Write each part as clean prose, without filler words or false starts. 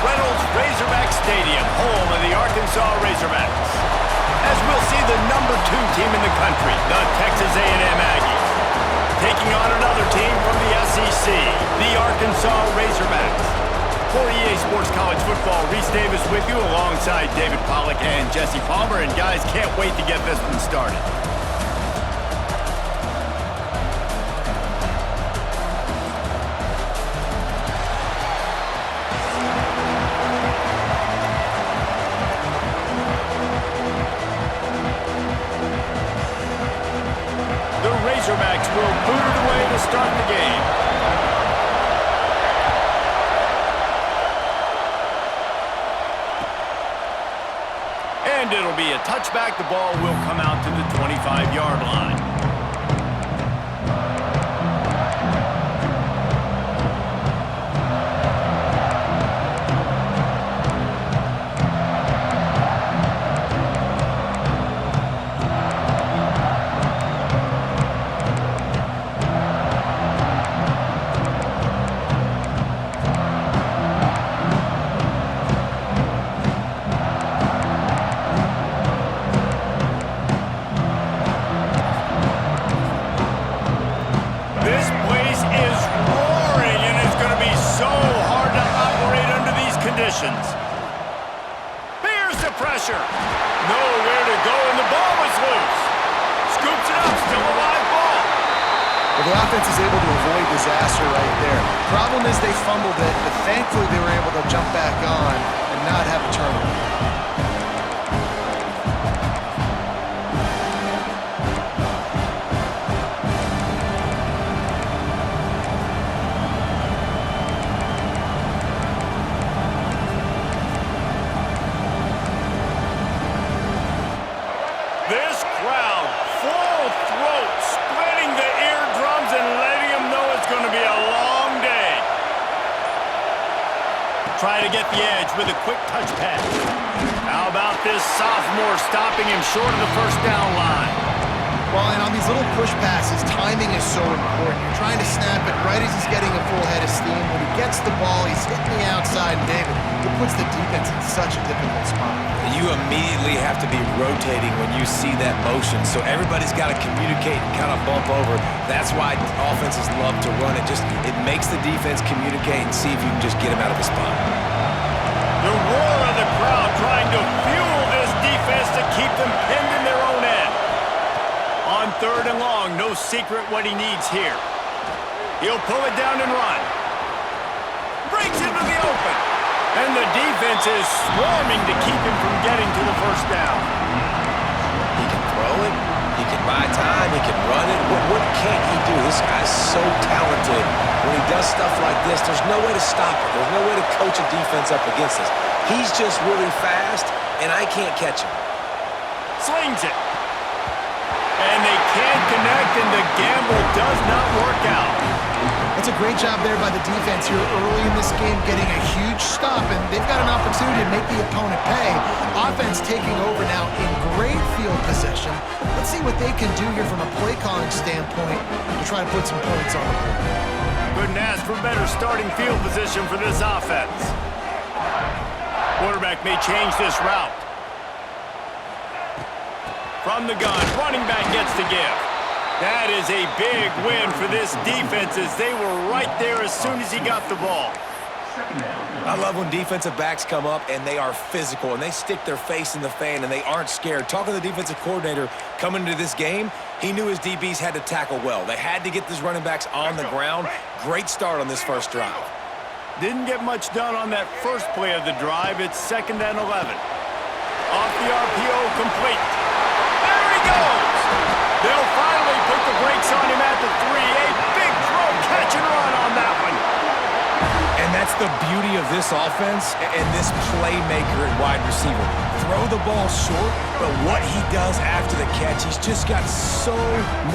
Reynolds Razorback Stadium, home of the Arkansas Razorbacks. As we'll see the #2 team in the country, the Texas A&M Aggies, taking on another team from the SEC, the Arkansas Razorbacks. For EA Sports College Football, Reese Davis with you alongside David Pollack and Jesse Palmer. And guys, can't wait to get this one started. The Razorbacks will boot it away to start the game. And it'll be a touchback. The ball will come out to the 25-yard line. Here's the pressure. Nowhere to go, and the ball was loose. Scoops it up, still a live ball. Well, the offense is able to avoid disaster right there. Problem is they fumbled it, but thankfully they were able to jump back on and not have a turnover. This crowd, full throat, splitting the eardrums and letting them know it's going to be a long day. Try to get the edge with a quick touch pass. How about this sophomore stopping him short of the first down line? Well, and on these little push passes, timing is so important. You're trying to snap it right as he's getting a full head of steam. When he gets the ball, he's hitting the outside, and David, it puts the defense in such a difficult spot. You immediately have to be rotating when you see that motion, so everybody's got to communicate and kind of bump over. That's why offenses love to run it. It makes the defense communicate and see if you can just get him out of the spot. The roar of the crowd trying to fuel this defense to keep them pinned in their own end. On 3rd and long, no secret what he needs here. He'll pull it down and run. Breaks into the open. And the defense is swarming to keep him from getting to the first down. He can throw it. He can buy time. He can run it. What can't he do? This guy's so talented. When he does stuff like this, there's no way to stop it. There's no way to coach a defense up against this. He's just really fast, and I can't catch him. Slings it. And they can't connect, and the gamble does not work out. That's a great job there by the defense here early in this game, getting a huge stop, and they've got an opportunity to make the opponent pay. Offense taking over now in great field possession. Let's see what they can do here from a play-calling standpoint to try to put some points on the board. Couldn't ask for better starting field position for this offense. Quarterback may change this route. From the gun, running back gets to give. That is a big win for this defense as they were right there as soon as he got the ball. I love when defensive backs come up and they are physical and they stick their face in the fan and they aren't scared. Talking to the defensive coordinator coming into this game, he knew his DBs had to tackle well. They had to get these running backs on the ground. Great start on this first drive. Didn't get much done on that first play of the drive. It's 2nd and 11. Off the RPO, complete. There he goes! They'll finally put the brakes on him at the 3. A big throw, catch and run on that one. And that's the beauty of this offense and this playmaker at wide receiver. Throw the ball short, but what he does after the catch, he's just got so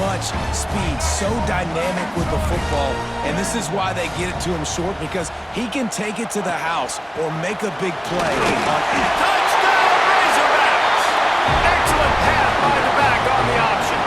much speed, so dynamic with the football. And this is why they get it to him short, because he can take it to the house or make a big play on it. Touchdown, Razorbacks! Excellent pass by the back on the option.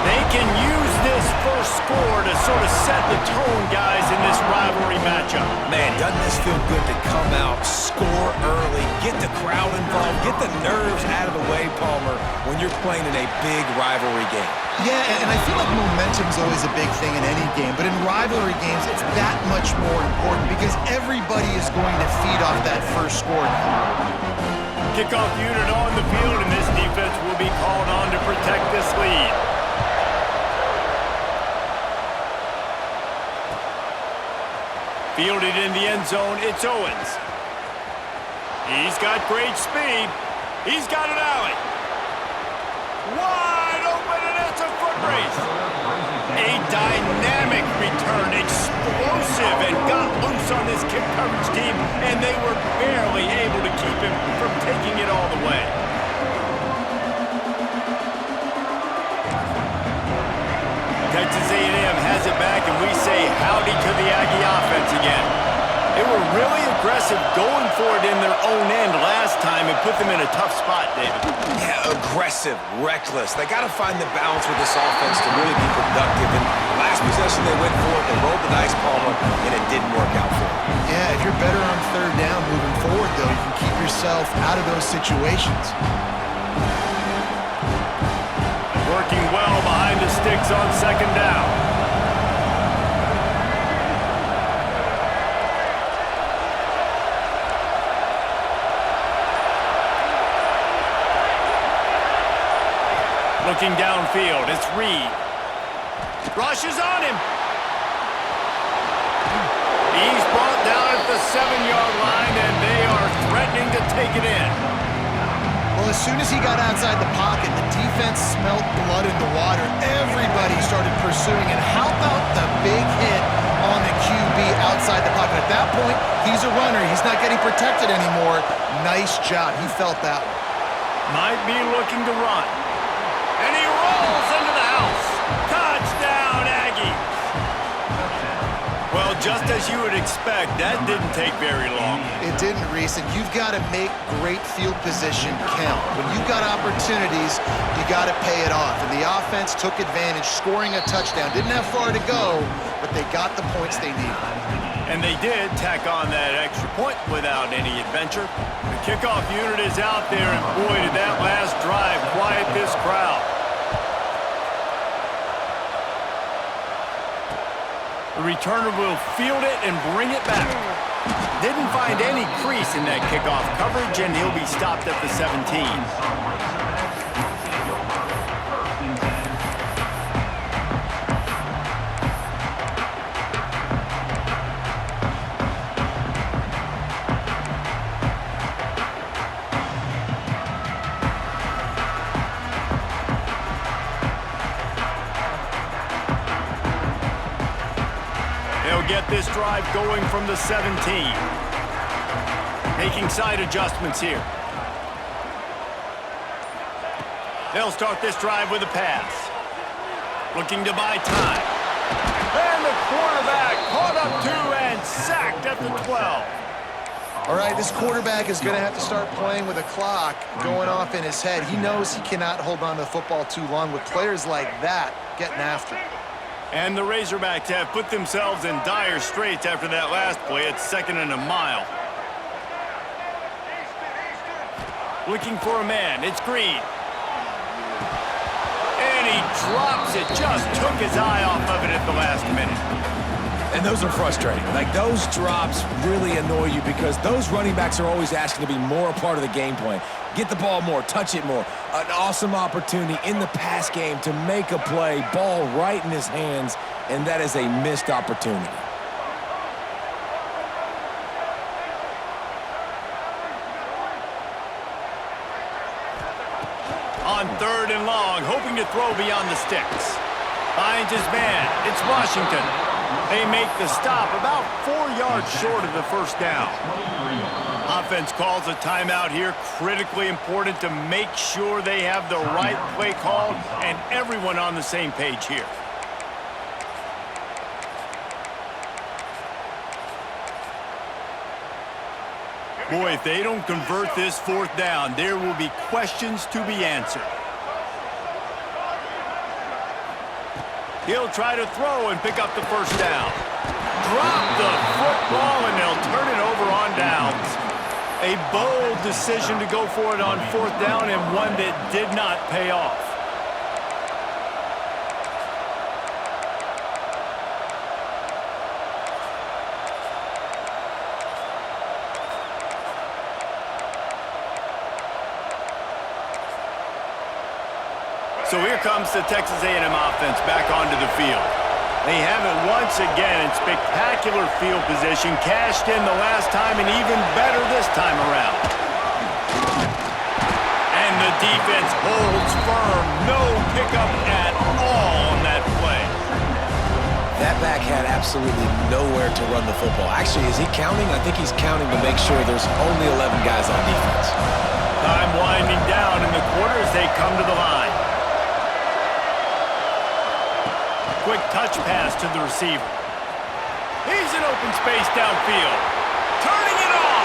They can use this first score to sort of set the tone, guys, in this rivalry matchup. Man, doesn't this feel good to come out, score early, get the crowd involved, get the nerves out of the way, Palmer, when you're playing in a big rivalry game? Yeah, and I feel like momentum's always a big thing in any game, but in rivalry games, it's that much more important because everybody is going to feed off that first score now. Kickoff unit on the field, and this defense will be called on to protect this lead. Fielded in the end zone, it's Owens. He's got great speed. He's got an alley. Wide open, and it's a foot race. A dynamic return, explosive, and got loose on this kick coverage team, and they were barely able to keep him from taking it all the way. Texas A&M has it back, and we say howdy to the Aggie offense again. They were really aggressive going for it in their own end last time and put them in a tough spot, David. Yeah, aggressive, reckless. They got to find the balance with this offense to really be productive. And last possession they went for it, they rolled the dice, Palmer, and it didn't work out for them. Yeah, if you're better on third down moving forward, though, you can keep yourself out of those situations. Working well behind the sticks on second down. Looking downfield, it's Reed. Rush is on him. He's brought down at the 7-yard line, and they are threatening to take it in. Well, as soon as he got outside the pocket, the defense smelled blood in the water. Everybody started pursuing, and how about the big hit on the QB outside the pocket? At that point, he's a runner. He's not getting protected anymore. Nice job. He felt that one. Might be looking to run. And he rolls into the house. Touchdown, Aggies. Well, just as you would expect, that didn't take very long. It didn't, Reese, and you've got to make great field position count. When you've got opportunities, you got to pay it off. And the offense took advantage, scoring a touchdown. Didn't have far to go, but they got the points they needed. And they did tack on that extra point without any adventure. The kickoff unit is out there, and boy, did that last drive quiet this crowd. The returner will field it and bring it back. Didn't find any crease in that kickoff coverage, and he'll be stopped at the 17. Get this drive going from the 17. Making side adjustments here. They'll start this drive with a pass. Looking to buy time. And the quarterback caught up to and sacked at the 12. All right, this quarterback is going to have to start playing with a clock going off in his head. He knows he cannot hold on to the football too long with players like that getting after him. And the Razorbacks have put themselves in dire straits after that last play. It's 2nd and a mile. Looking for a man. It's Green. And he drops it. Just took his eye off of it at the last minute. And those are frustrating. Like, those drops really annoy you because those running backs are always asking to be more a part of the game plan. Get the ball more, touch it more. An awesome opportunity in the pass game to make a play, ball right in his hands, and that is a missed opportunity. On 3rd and long, hoping to throw beyond the sticks. Finds his man. It's Washington. They make the stop about 4 yards short of the first down. Offense calls a timeout here. Critically important to make sure they have the right play called and everyone on the same page here. Boy, if they don't convert this 4th down, there will be questions to be answered. He'll try to throw and pick up the first down. Drop the football, and they'll turn it over on downs. A bold decision to go for it on fourth down, and one that did not pay off. So here comes the Texas A&M offense back onto the field. They have it once again in spectacular field position, cashed in the last time and even better this time around. And the defense holds firm. No pickup at all on that play. That back had absolutely nowhere to run the football. Actually, is he counting? I think he's counting to make sure there's only 11 guys on defense. Time winding down in the quarter as they come to the line. Quick touch pass to the receiver. He's in open space downfield. Turning it on.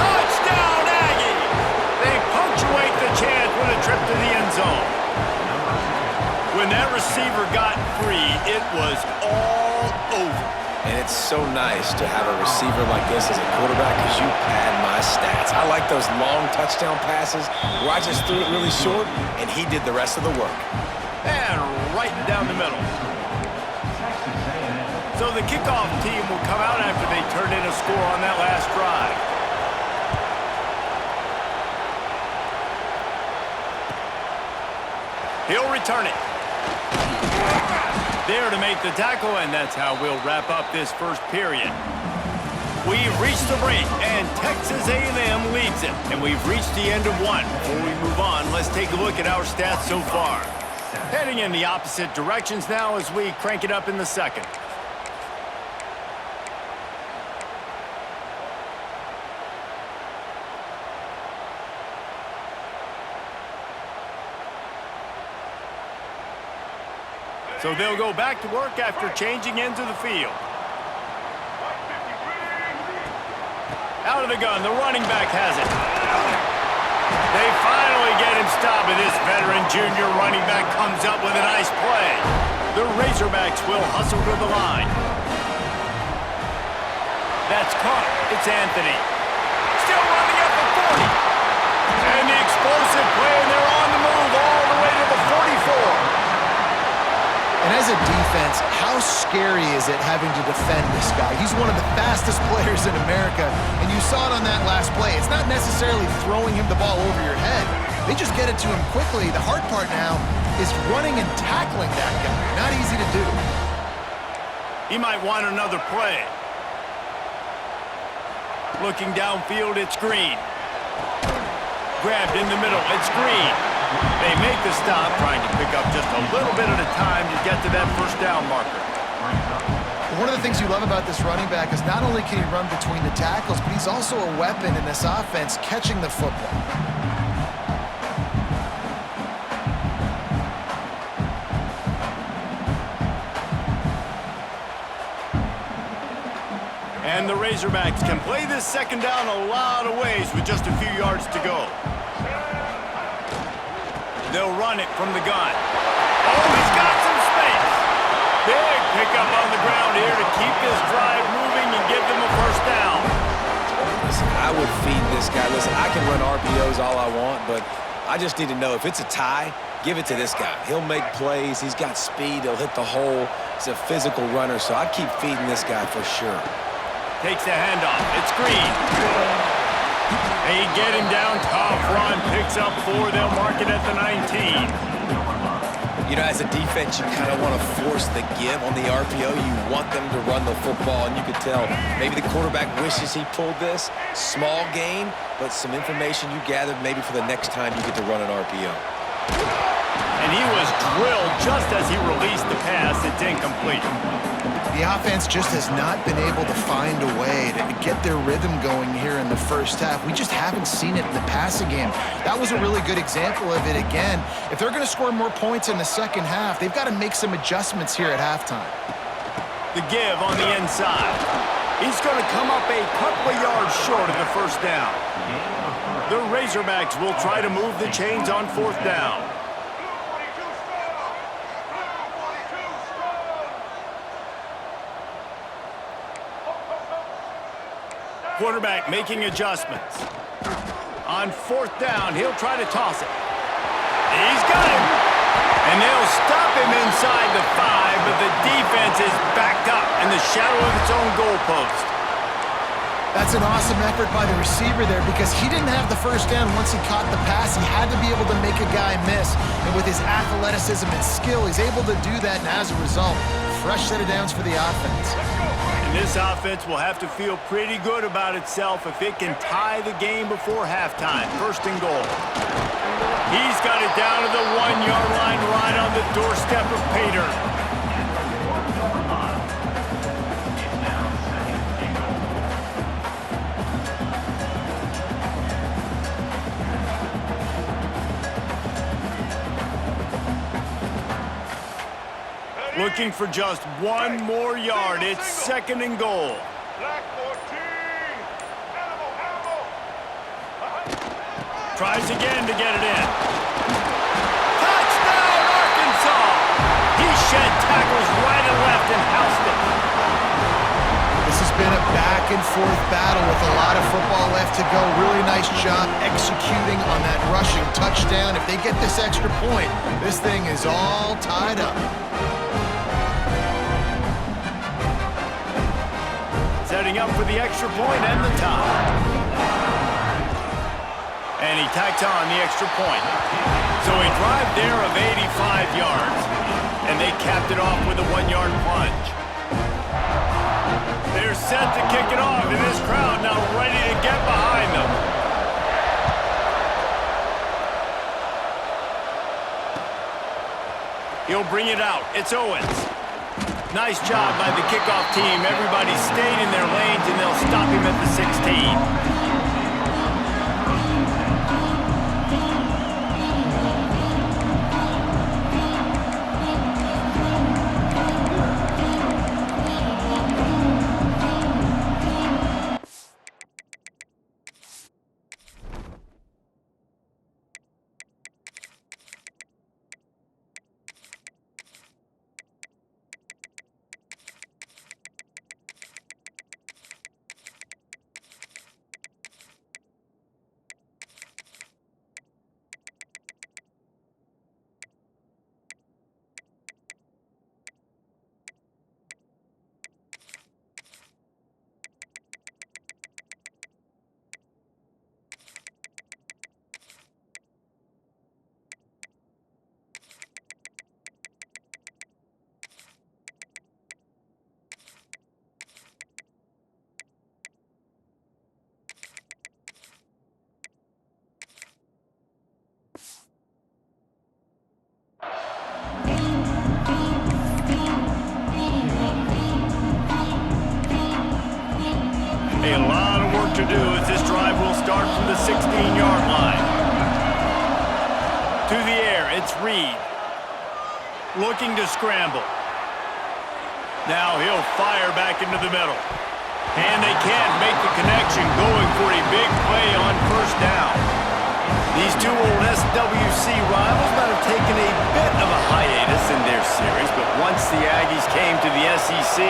Touchdown, Aggies. They punctuate the chance with a trip to the end zone. When that receiver got free, it was all over. And it's so nice to have a receiver like this as a quarterback because you pad my stats. I like those long touchdown passes where I just threw it really short and he did the rest of the work. And right down the middle. So the kickoff team will come out after they turned in a score on that last drive. He'll return it. There to make the tackle, and that's how we'll wrap up this first period. We've reached the break, and Texas A&M leads it. And we've reached the end of one. Before we move on, let's take a look at our stats so far. Heading in the opposite directions now as we crank it up in the second. So they'll go back to work after changing into the field. Out of the gun, the running back has it. They finally get him stopped, and this veteran junior running back comes up with a nice play. The Razorbacks will hustle to the line. That's caught. It's Anthony. Still running up the 40. And the explosive play, and they're on the move all the way to the 44. And as a defense, how scary is it having to defend this guy? He's one of the fastest players in America, and you saw it on that last play. It's not necessarily throwing him the ball over your head. They just get it to him quickly. The hard part now is running and tackling that guy. Not easy to do. He might want another play. Looking downfield, it's Green. Grabbed in the middle, it's Green. They make the stop, trying to pick up just a little bit at a time to get to that first down marker. One of the things you love about this running back is not only can he run between the tackles, but he's also a weapon in this offense catching the football. And the Razorbacks can play this second down a lot of ways with just a few yards to go. They'll run it from the gun. Oh, he's got some space. Big pickup on the ground here to keep this drive moving and give them a first down. Listen, I would feed this guy. Listen, I can run RPOs all I want, but I just need to know if it's a tie, give it to this guy. He'll make plays. He's got speed. He'll hit the hole. He's a physical runner, so I'd keep feeding this guy for sure. Takes the handoff. It's Green. They get him down, tough run, picks up 4, they'll mark it at the 19. You know, as a defense, you kind of want to force the give on the RPO. You want them to run the football, and you could tell maybe the quarterback wishes he pulled this. Small gain, but some information you gathered maybe for the next time you get to run an RPO. And he was drilled just as he released the pass. It's incomplete. The offense just has not been able to find a way to get their rhythm going here in the first half. We just haven't seen it in the passing game. That was a really good example of it again. If they're going to score more points in the second half, they've got to make some adjustments here at halftime. The give on the inside. He's going to come up a couple of yards short of the first down. The Razorbacks will try to move the chains on fourth down. Quarterback making adjustments. On 4th down, he'll try to toss it. He's got him. And they'll stop him inside the 5, but the defense is backed up in the shadow of its own goalpost. That's an awesome effort by the receiver there because he didn't have the first down once he caught the pass. He had to be able to make a guy miss. And with his athleticism and skill, he's able to do that. And as a result, fresh set of downs for the offense. And this offense will have to feel pretty good about itself if it can tie the game before halftime. 1st and goal. He's got it down to the 1-yard line right on the doorstep of Pater. Looking for just 1 more yard. It's 2nd and goal. Tries again to get it in. Touchdown, Arkansas! He shed tackles right and left and housed it. This has been a back-and-forth battle with a lot of football left to go. Really nice job executing on that rushing touchdown. If they get this extra point, this thing is all tied up. Setting up for the extra point and the tie. And he tacked on the extra point. So a drive there of 85 yards. And they capped it off with a 1-yard plunge. They're set to kick it off, and this crowd now ready to get behind them. He'll bring it out. It's Owens. Nice job by the kickoff team. Everybody stayed in their lanes, and they'll stop him at the 16. A lot of work to do as this drive will start from the 16-yard line. To the air, it's Reed. Looking to scramble. Now he'll fire back into the middle. And they can't make the connection, going for a big play on 1st down. These two old SWC rivals might have taken a bit of a hiatus in their series, but once the Aggies came to the SEC,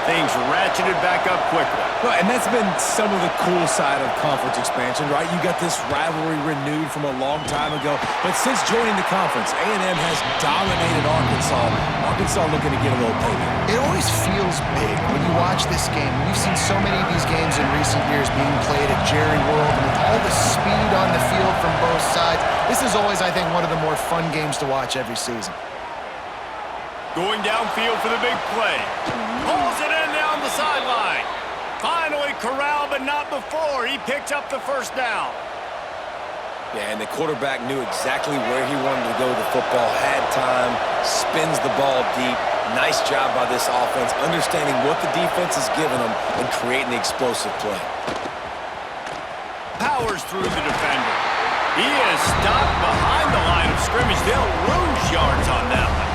things ratcheted back up quickly. Well, and that's been some of the cool side of conference expansion, right? You got this rivalry renewed from a long time ago, but since joining the conference, A&M has dominated Arkansas. Arkansas looking to get a little payback. It always feels big when you watch this game. We've seen so many of these games in recent years being played at Jerry World, and with all the speed on the field from both sides, this is always, I think, one of the more fun games to watch every season. Going downfield for the big play. Pulls it in down the sideline. Finally corralled, but not before. He picked up the 1st down. Yeah, and the quarterback knew exactly where he wanted to go with the football, had time, spins the ball deep. Nice job by this offense, understanding what the defense is giving them and creating the explosive play. Powers through the defender. He is stopped behind the line of scrimmage. They'll lose yards on that one.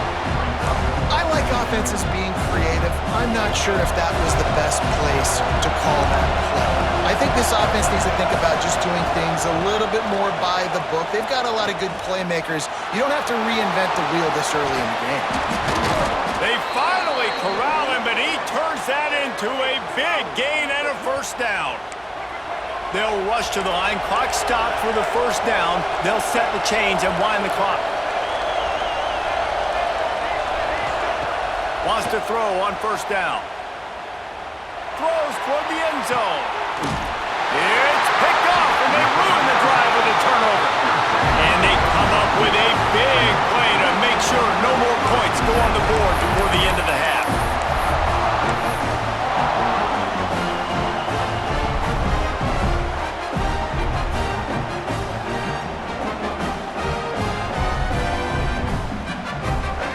I like offenses being creative. I'm not sure if that was the best place to call that play. I think this offense needs to think about just doing things a little bit more by the book. They've got a lot of good playmakers. You don't have to reinvent the wheel this early in the game. They finally corral him, but he turns that into a big gain and a 1st down. They'll rush to the line. Clock stopped for the first down. They'll set the chains and wind the clock. Wants to throw on first down. Throws toward the end zone. It's picked off, and they ruin the drive with a turnover. And they come up with a big play to make sure no more points go on the board before the end of the half.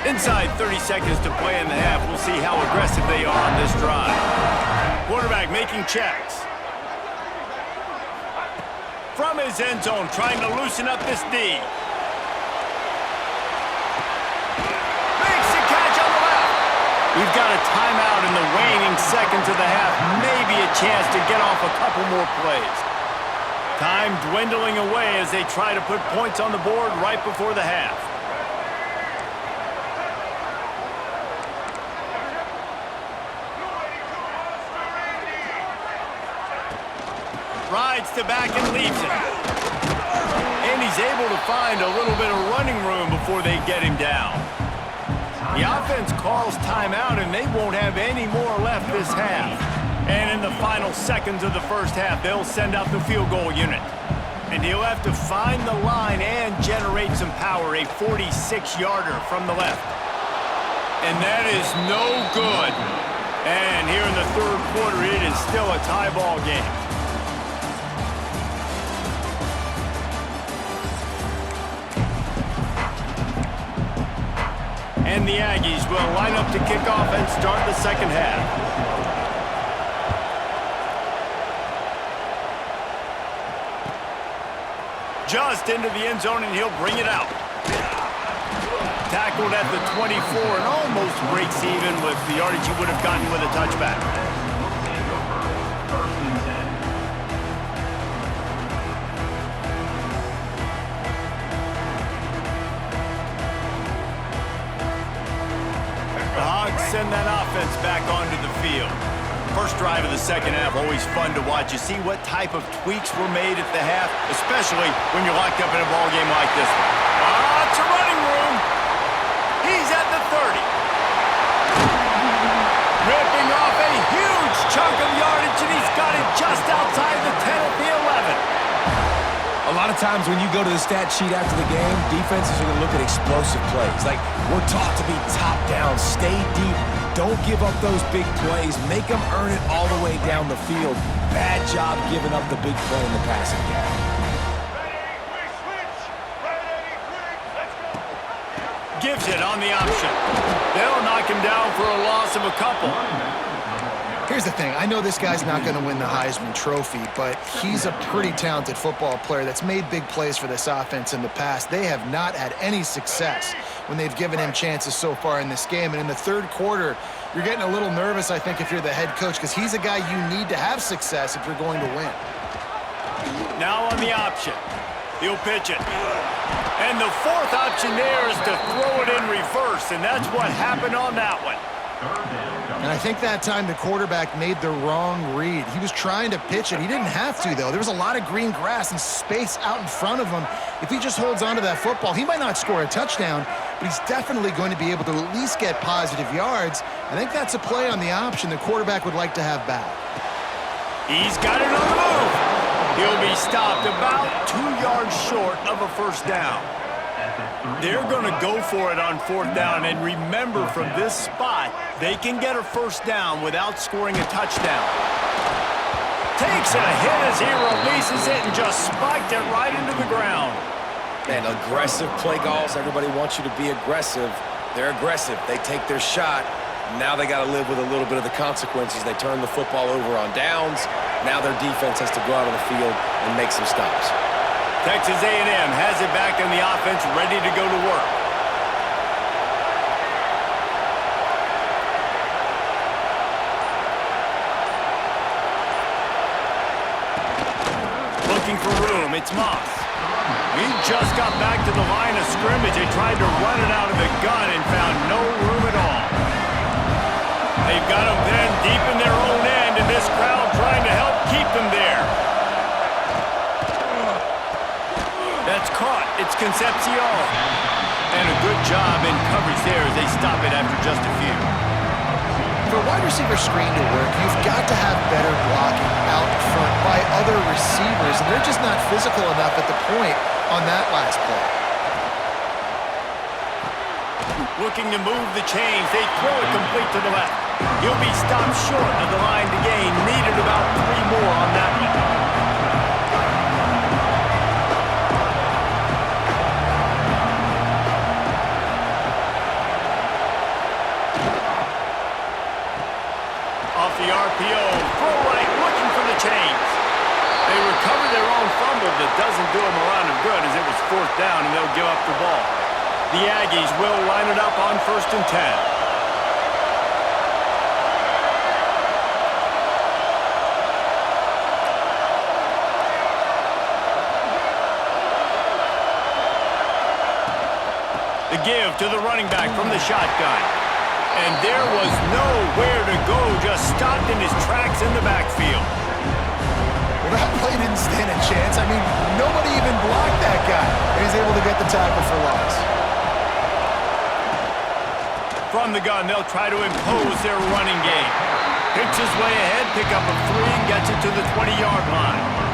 Inside 30 seconds to play in the half. We'll see how aggressive they are on this drive. Quarterback making checks. From his end zone, trying to loosen up this D. Makes the catch on the left. We've got a timeout in the waning seconds of the half. Maybe a chance to get off a couple more plays. Time dwindling away as they try to put points on the board right before the half. Rides to back and leaves it. And he's able to find a little bit of running room before they get him down. The offense calls timeout, and they won't have any more left this half. And in the final seconds of the first half, they'll send out the field goal unit. And he'll have to find the line and generate some power, a 46-yarder from the left. And that is no good. And here in the third quarter, it is still a tie ball game. And the Aggies will line up to kick off and start the second half. Just into the end zone, and he'll bring it out. Tackled at the 24 and almost breaks even with the yardage he would have gotten with a touchback. The Hogs send that offense back onto the field. First drive of the second half, always fun to watch. You see what type of tweaks were made at the half, especially when you're locked up in a ball game like this one. Lots of running room. He's at the 30. Ripping off a huge chunk of yardage, and he's got it just outside the 10 at the 11. A lot of times when you go to the stat sheet after the game, defenses are going to look at explosive plays. Like, we're taught to be top down, stay deep, don't give up those big plays, make them earn it all the way down the field. Bad job giving up the big play in the passing game. Gives it on the option. They'll knock him down for a loss of a couple. Here's the thing. I know this guy's not going to win the Heisman Trophy, but he's a pretty talented football player that's made big plays for this offense in the past. They have not had any success when they've given him chances so far in this game. And in the third quarter, you're getting a little nervous, I think, if you're the head coach, because he's a guy you need to have success if you're going to win. Now on the option. He'll pitch it. And the fourth option there is to throw it in reverse, and that's what happened on that one. And I think that time the quarterback made the wrong read. He was trying to pitch it. He didn't have to, though. There was a lot of green grass and space out in front of him. If he just holds on to that football, he might not score a touchdown, but he's definitely going to be able to at least get positive yards. I think that's a play on the option the quarterback would like to have back. He's got it on the move. He'll be stopped about 2 yards short of a first down. They're going to go for it on fourth down, and remember, from this spot, they can get a first down without scoring a touchdown. Takes a hit as he releases it and just spiked it right into the ground. Man, aggressive play calls. Everybody wants you to be aggressive. They're aggressive. They take their shot. Now they got to live with a little bit of the consequences. They turn the football over on downs. Now their defense has to go out on the field and make some stops. Texas A&M has it back in the offense, ready to go to work. Looking for room, it's Moss. He just got back to the line of scrimmage and tried to run it out of the gun and found no room at all. They've got him then deep in their own end, and this crowd trying to help keep them there. That's caught. It's Concepcion. And a good job in coverage there as they stop it after just a few. For a wide receiver screen to work, you've got to have better blocking out front by other receivers, and they're just not physical enough at the point on that last play. Looking to move the chains. They throw it complete to the left. He'll be stopped short of the line to gain. Needed about 3 more on that one. Off the RPO, throw right, looking for the chains. They recover their own fumble that doesn't do them a lot of good as it was 4th down and they'll give up the ball. The Aggies will line it up on 1st and 10. The give to the running back from the shotgun. And there was nowhere to go, just stopped in his tracks in the backfield. Well, that play didn't stand a chance. I mean, nobody even blocked that guy. He was able to get the tackle for loss. From the gun, they'll try to impose their running game. Picks his way ahead, pick up a 3, and gets it to the 20-yard line.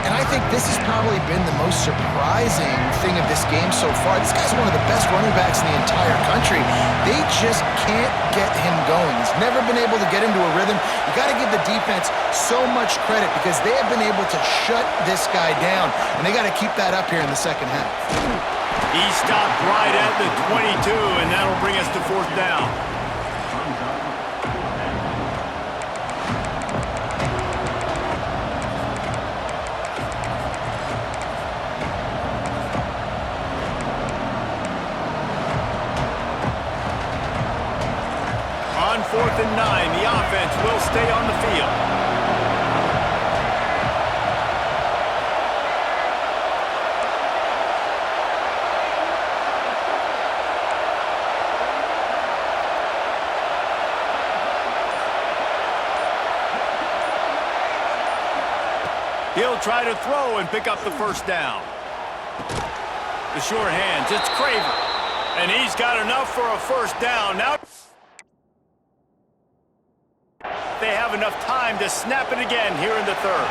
And I think this has probably been the most surprising thing of this game so far. This guy's one of the best running backs in the entire country. They just can't get him going. He's never been able to get into a rhythm. You got to give the defense so much credit because they have been able to shut this guy down, and they got to keep that up here in the second half. He stopped right at the 22, and that'll bring us to 4th down. On 4th and 9, the offense will stay on the field. He'll try to throw and pick up the 1st down. The short hands, it's Craver. And he's got enough for a 1st down. Now they have enough time to snap it again here in the 3rd.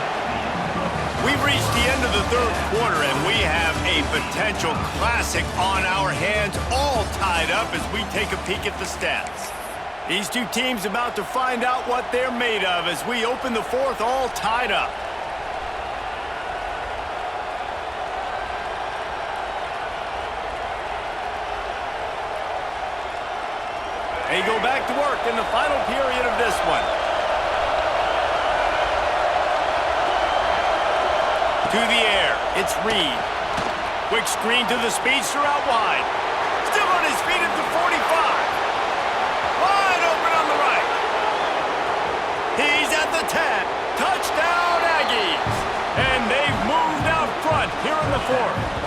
We've reached the end of the 3rd quarter, and we have a potential classic on our hands, all tied up as we take a peek at the stats. These two teams about to find out what they're made of as we open the 4th all tied up. They go back to work in the final period of this one. To the air, it's Reed. Quick screen to the speedster out wide. Still on his feet at the 45. Wide open on the right. He's at the 10. Touchdown, Aggies. And they've moved out front here in the 4th.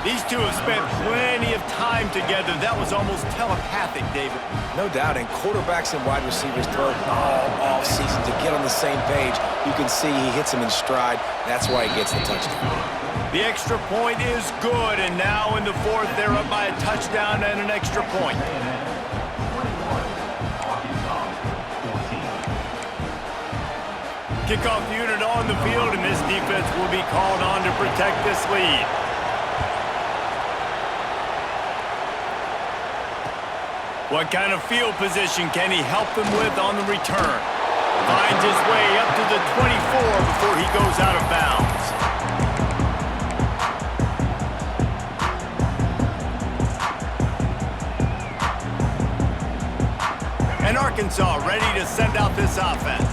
These two have spent plenty of time together. That was almost telepathic, David. No doubt, and quarterbacks and wide receivers throw all off-season to get on the same page. You can see he hits him in stride. That's why he gets the touchdown. The extra point is good, and now in the 4th, they're up by a touchdown and an extra point. Kickoff unit on the field, and this defense will be called on to protect this lead. What kind of field position can he help them with on the return? Finds his way up to the 24 before he goes out of bounds. And Arkansas ready to send out this offense.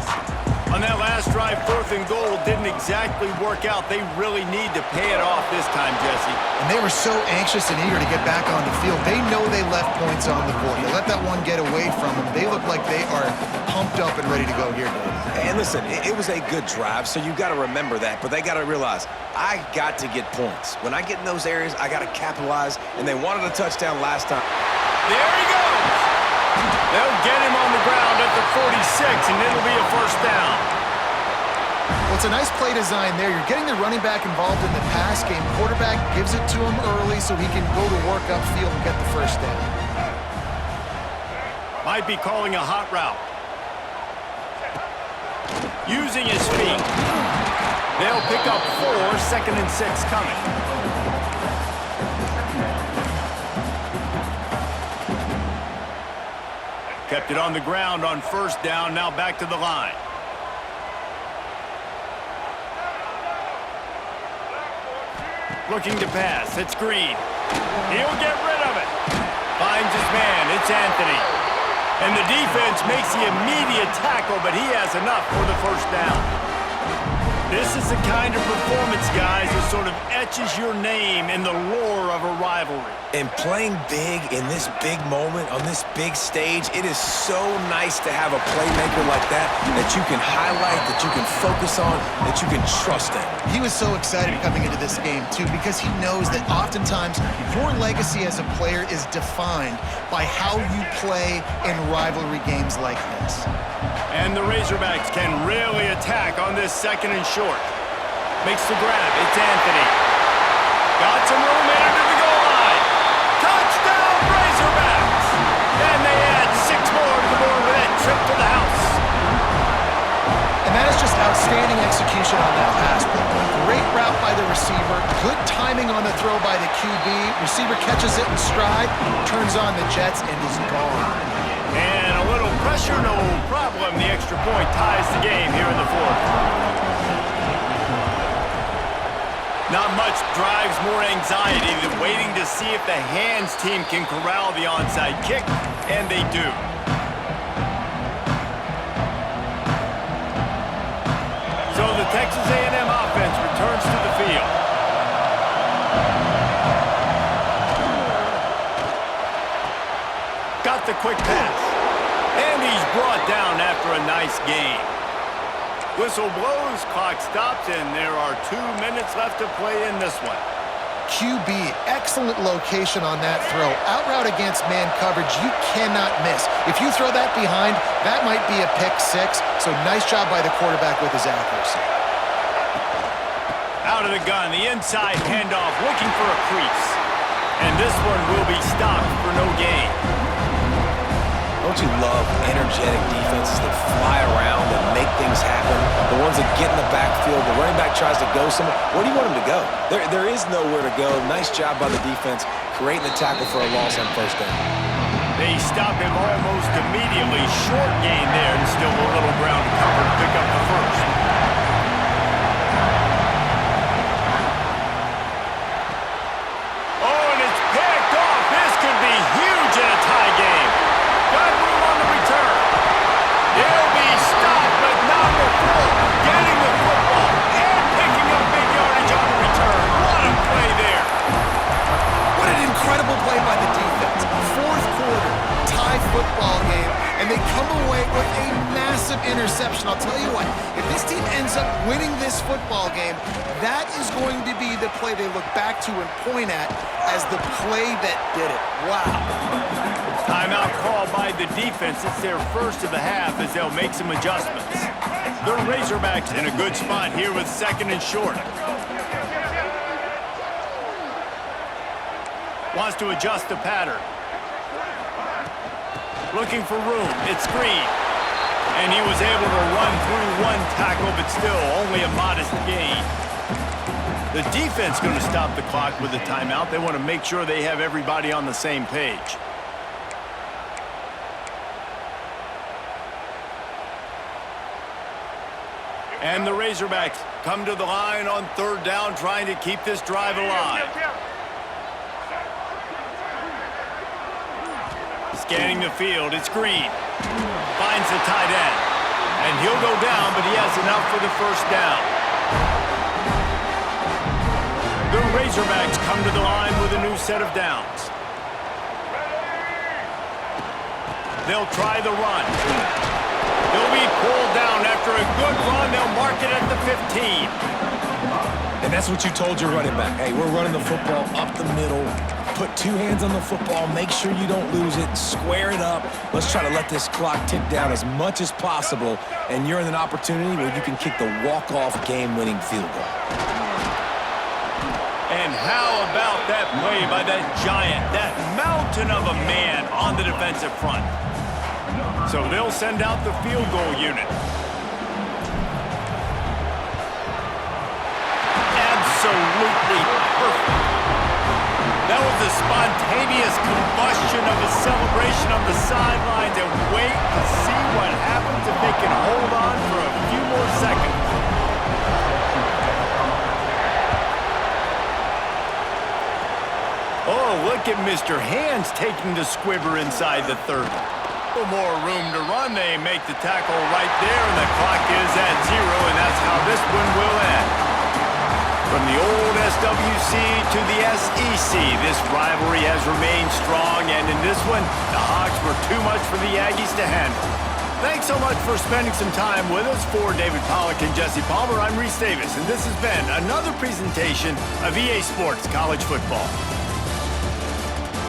On that last drive, 4th and goal didn't exactly work out. They really need to pay it off this time, Jesse. And they were so anxious and eager to get back on the field. They know they left points on the board. They let that one get away from them. They look like they are pumped up and ready to go here, Dave. And listen, it was a good drive, so you got to remember that. But they got to realize, I got to get points. When I get in those areas, I got to capitalize. And they wanted a touchdown last time. There he goes. They'll get him on the ground at the 46, and it'll be a 1st down. Well, Well, it's a nice play design there. You're getting the running back involved in the pass game. Quarterback gives it to him early so he can go to work upfield and get the first down. Might be calling a hot route. Using his feet. They'll pick up 4, 2nd and 6 coming. Kept it on the ground on 1st down, now back to the line. Looking to pass, it's Green. He'll get rid of it. Finds his man, it's Anthony. And the defense makes the immediate tackle, but he has enough for the 1st down. This is the kind of performance, guys, that sort of etches your name in the lore of a rivalry. And playing big in this big moment, on this big stage, it is so nice to have a playmaker like that you can highlight, that you can focus on, that you can trust in. He was so excited coming into this game, too, because he knows that oftentimes your legacy as a player is defined by how you play in rivalry games like this. And the Razorbacks can really attack on this 2nd and short. Makes the grab. It's Anthony. Got some room in under the goal line. Touchdown, Razorbacks! And they add 6 more to the board with that trip to the house. And that is just outstanding execution on that pass play. Great route by the receiver. Good timing on the throw by the QB. Receiver catches it in stride, turns on the jets, and is gone. And a little pressure, no problem. The extra point ties the game here in the 4th. Not much drives more anxiety than waiting to see if the hands team can corral the onside kick, and they do. So the Texas A&M offense returns to the field. Got the quick pass. And he's brought down after a nice game. Whistle blows, clock stops, and there are 2 minutes left to play in this one. QB, excellent location on that throw. Out route against man coverage, you cannot miss. If you throw that behind, that might be a pick 6. So nice job by the quarterback with his accuracy. Out of the gun, the inside handoff, looking for a crease. And this one will be stopped for no gain. Don't you love energetic defenses that fly around and make things happen? The ones that get in the backfield, the running back tries to go somewhere. Where do you want him to go? There is nowhere to go. Nice job by the defense, creating the tackle for a loss on 1st down. They stop him almost immediately. Short gain there, and still a little ground to cover to pick up the 1st. Oh, and it's picked off. This could be huge in a tie game. Got room on the return. He'll be stopped, but not before getting the football and picking up big yardage on the return. What a play there. What an incredible play by the defense. 4th quarter, tie football game, and they come away with a massive interception. I'll tell you what, if this team ends up winning this football game, that is going to be the play they look back to and point at as the play that did it. Wow. Timeout call by the defense. It's their 1st of the half as they'll make some adjustments. The Razorbacks in a good spot here with 2nd and short. Wants to adjust the pattern. Looking for room. It's Green. And he was able to run through 1 tackle, but still only a modest gain. The defense going to stop the clock with a timeout. They want to make sure they have everybody on the same page. And the Razorbacks come to the line on 3rd down, trying to keep this drive alive. Scanning the field, it's Green. Finds the tight end. And he'll go down, but he has enough for the 1st down. The Razorbacks come to the line with a new set of downs. They'll try the run. He'll be pulled down after a good run. They'll mark it at the 15. And that's what you told your running back. Hey, we're running the football up the middle. Put two hands on the football, make sure you don't lose it, square it up. Let's try to let this clock tick down as much as possible, and you're in an opportunity where you can kick the walk-off game-winning field goal. And how about that play by that giant, that mountain of a man on the defensive front? So they'll send out the field goal unit. Absolutely perfect. That was a spontaneous combustion of a celebration on the sidelines, and wait to see what happens if they can hold on for a few more seconds. Oh, look at Mr. Hands taking the squibber inside the 30. A little more room to run. They make the tackle right there, and the clock is at 0, and that's how this one will end. From the old SWC to the SEC, this rivalry has remained strong, and in this one, the Hogs were too much for the Aggies to handle. Thanks so much for spending some time with us. For David Pollack and Jesse Palmer, I'm Reese Davis, and this has been another presentation of EA Sports College Football.